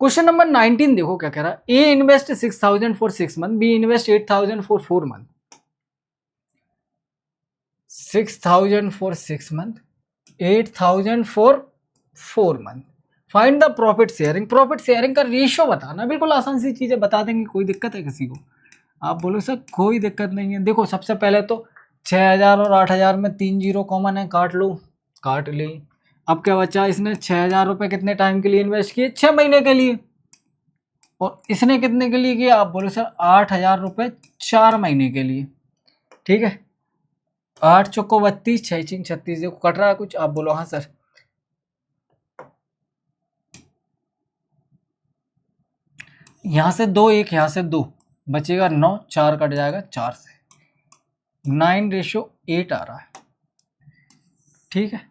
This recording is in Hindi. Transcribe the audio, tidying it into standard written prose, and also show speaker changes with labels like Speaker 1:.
Speaker 1: क्वेश्चन नंबर 19 देखो क्या कह रहा है। A invest 6,000 for 6 month, B invest 8,000 for 4 month. 6,000 for 6 month, 8,000 for 4 month. Find the profit sharing. Profit sharing का रेशियो बताना, बिल्कुल आसान सी चीजें बता देंगे। कोई दिक्कत है किसी को? आप बोलो सर कोई दिक्कत नहीं है। देखो सबसे पहले तो 6,000 और 8,000 में 3 जीरो कॉमन है, काट लो, काट ली। अब क्या बचा, इसने 6,000 रुपये कितने टाइम के लिए इन्वेस्ट किए? 6 महीने के लिए। और इसने कितने के लिए किया? आप बोलो सर 8,000 रुपये 4 महीने के लिए। ठीक है, 8 चौको 32, 6 चिंग 36। देखो कट रहा है कुछ? आप बोलो हाँ सर। यहाँ से 2, 1 यहाँ से 2 बचेगा 9, 4 कट जाएगा 4 से, 9:8 आ रहा है। ठीक है,